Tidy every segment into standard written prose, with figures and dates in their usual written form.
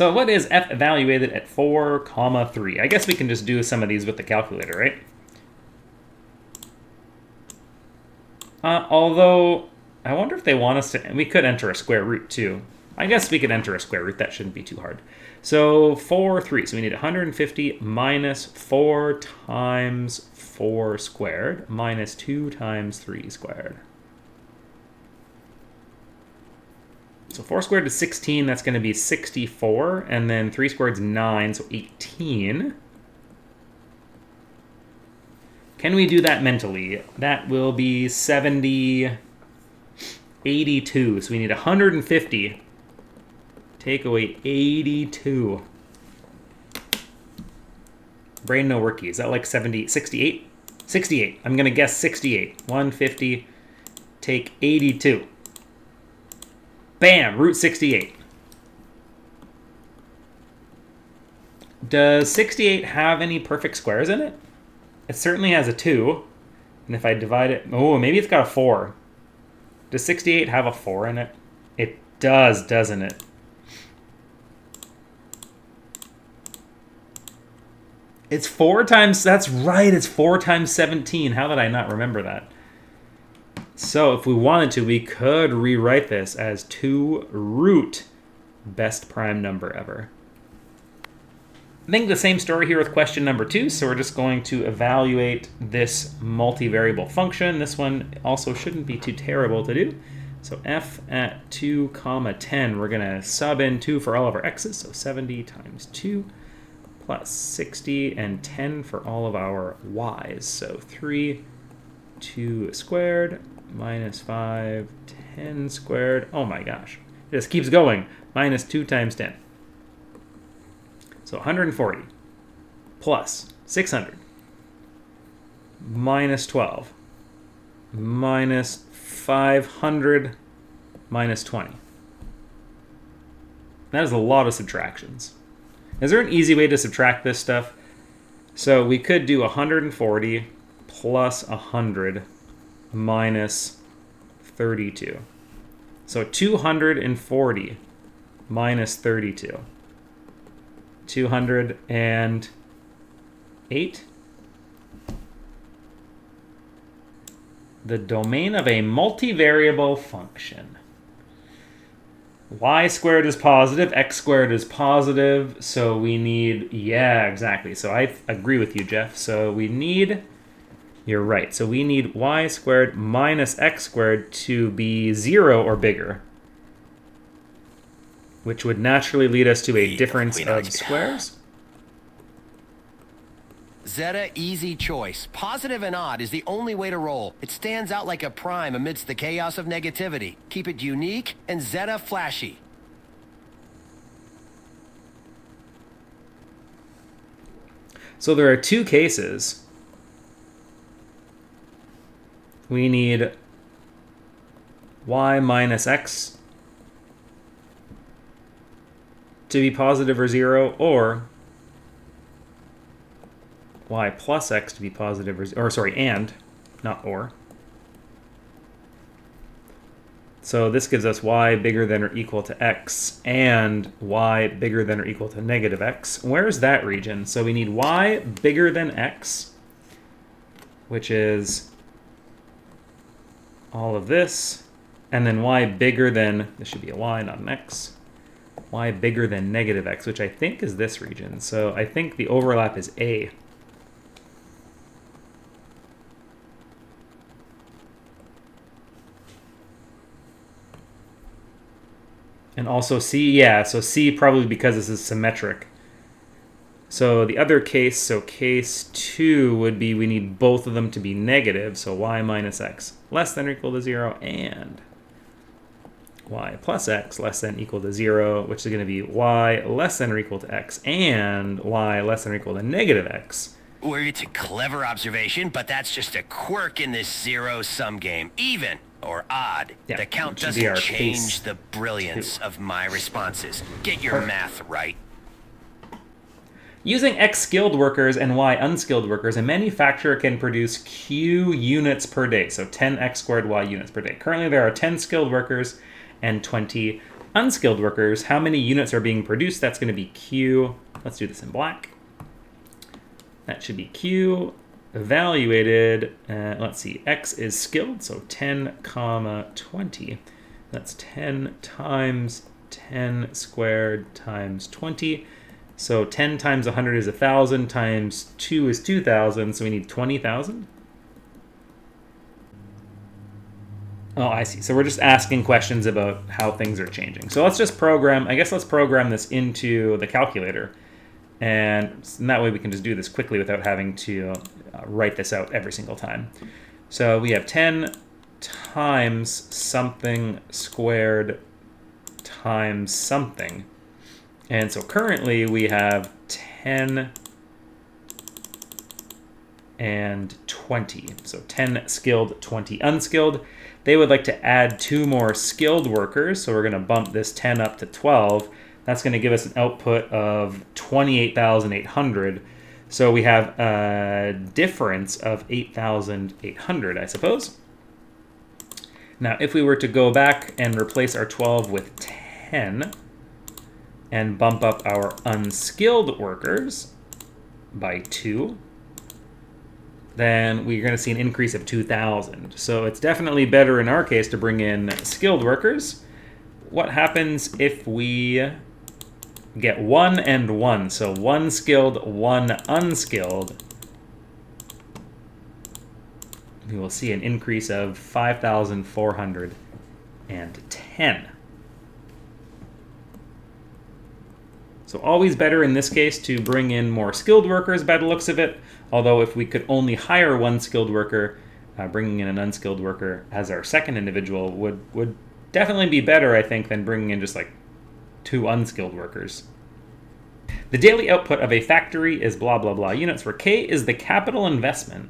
So what is f evaluated at 4, comma 3? I guess we can just do some of these with the calculator, right? Although, I wonder if they want us to... We could enter a square root, too. I guess we could enter a square root. That shouldn't be too hard. So 4, 3. So we need 150 minus 4 times 4 squared minus 2 times 3 squared. So 4 squared is 16. That's going to be 64. And then 3 squared is 9, so 18. Can we do that mentally? That will be 70, 82. So we need 150. Take away 82. Brain no worky. Is that like 70, 68? 68. I'm going to guess 68. 150. Take 82. Bam! Root 68. Does 68 have any perfect squares in it? It certainly has a 2. And if I divide it... Oh, maybe it's got a 4. Does 68 have a 4 in it? It does, doesn't it? It's 4 times... That's right, it's 4 times 17. How did I not remember that? So if we wanted to, we could rewrite this as 2 root best prime number ever. I think the same story here with question number 2. So we're just going to evaluate this multivariable function. This one also shouldn't be too terrible to do. So f at 2, comma 10, we're going to sub in 2 for all of our x's. So 70 times 2 plus 60 and 10 for all of our y's. So 3, 2 squared minus 5, 10 squared. Oh my gosh. It just keeps going. Minus 2 times 10. So 140 plus 600 minus 12 minus 500 minus 20. That is a lot of subtractions. Is there an easy way to subtract this stuff? So we could do 140 plus 100 minus 32. So 240 minus 32. 208. The domain of a multivariable function. Y squared is positive, x squared is positive, so we need, yeah, exactly. So I agree with you, Jeff. So we need, you're right. So we need y squared minus x squared to be 0 or bigger, which would naturally lead us to a difference of squares. Zeta, easy choice. Positive and odd is the only way to roll. It stands out like a prime amidst the chaos of negativity. Keep it unique and Zeta flashy. So there are 2 cases. We need y minus x to be positive or 0, or y plus x to be positive or sorry, and, not or. So this gives us y bigger than or equal to x and y bigger than or equal to negative x. Where's that region? So we need y bigger than x, which is all of this, and then y bigger than, this should be a y, not an x, y bigger than negative x, which I think is this region. So I think the overlap is A. And also C, yeah, so C probably because this is symmetric. So the other case, so case 2 would be we need both of them to be negative, so y minus x less than or equal to 0, and y plus x less than or equal to 0, which is going to be y less than or equal to x, and y less than or equal to negative x. Well, it's a clever observation, but that's just a quirk in this zero-sum game. Even or odd. Yeah, the count which would be our doesn't case change the brilliance 2. of my responses. Get your math right. Using X skilled workers and Y unskilled workers, a manufacturer can produce Q units per day, so 10 X squared Y units per day. Currently, there are 10 skilled workers and 20 unskilled workers, how many units are being produced? That's going to be Q. Let's do this in black. That should be Q evaluated. Let's see, X is skilled, so 10 comma 20. That's 10 times 10 squared times 20. So 10 times 100 is 1,000 times 2 is 2,000, so we need 20,000. Oh, I see. So we're just asking questions about how things are changing. So let's just program, I guess let's program this into the calculator. And that way we can just do this quickly without having to write this out every single time. So we have 10 times something squared times something. And so currently we have 10 and 20. So 10 skilled, 20 unskilled. They would like to add 2 more skilled workers. So we're going to bump this 10 up to 12. That's going to give us an output of 28,800. So we have a difference of 8,800, I suppose. Now, if we were to go back and replace our 12 with 10 and bump up our unskilled workers by 2, then we're going to see an increase of 2,000. So it's definitely better in our case to bring in skilled workers. What happens if we get 1 and 1? So 1 skilled, 1 unskilled. We will see an increase of 5,410. So always better in this case to bring in more skilled workers by the looks of it. Although if we could only hire 1 skilled worker, bringing in an unskilled worker as our second individual would definitely be better, I think, than bringing in just like 2 unskilled workers. The daily output of a factory is blah, blah, blah units, where K is the capital investment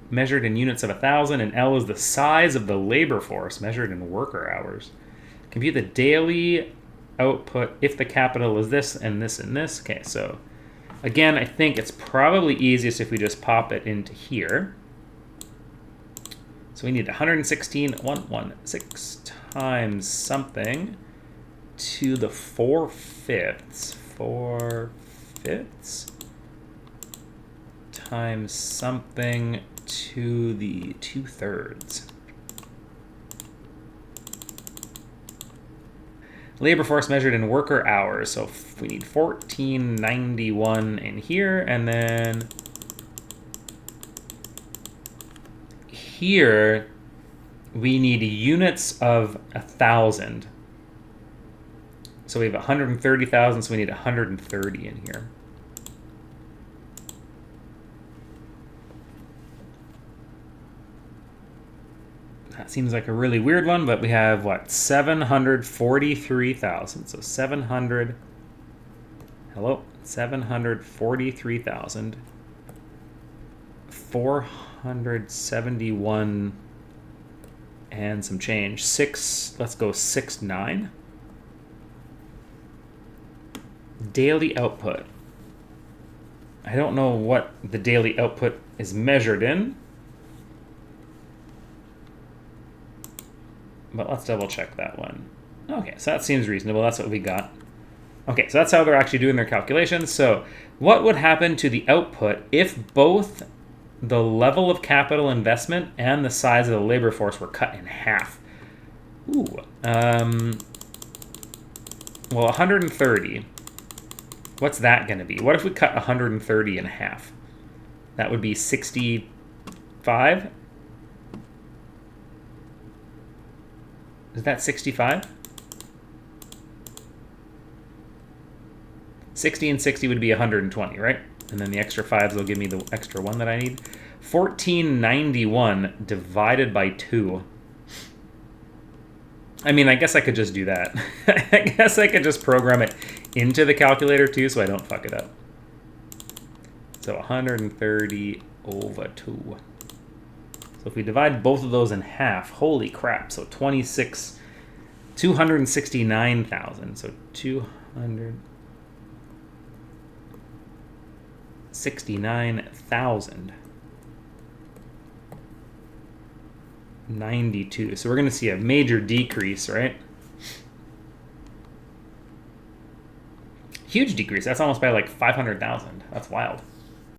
measured in units of 1,000, and L is the size of the labor force measured in worker hours. Compute the daily output if the capital is this and this and this. Okay, so again, I think it's probably easiest if we just pop it into here. So we need 116,116 times something to the 4/5. 4/5 times something to the 2/3. Labor force measured in worker hours. So we need 1491 in here, and then here we need units of 1,000. So we have 130,000, so we need 130 in here. That seems like a really weird one, but we have, what, 743,000. So 743,471 and some change. Let's go 6,9. Daily output. I don't know what the daily output is measured in, but let's double check that one. Okay, so that seems reasonable. That's what we got. Okay, so that's how they're actually doing their calculations. So what would happen to the output if both the level of capital investment and the size of the labor force were cut in half? Ooh. Well, 130. What's that going to be? What if we cut 130 in half? That would be 65? Is that 65? 60 and 60 would be 120, right? And then the extra 5s will give me the extra 1 that I need. 1491 divided by 2. I mean, I guess I could just do that. I guess I could just program it into the calculator too, so I don't fuck it up. So 130 over 2. So if we divide both of those in half, holy crap, so 269,000. So 269,000. 92. So we're going to see a major decrease, right? Huge decrease. That's almost by like 500,000. That's wild.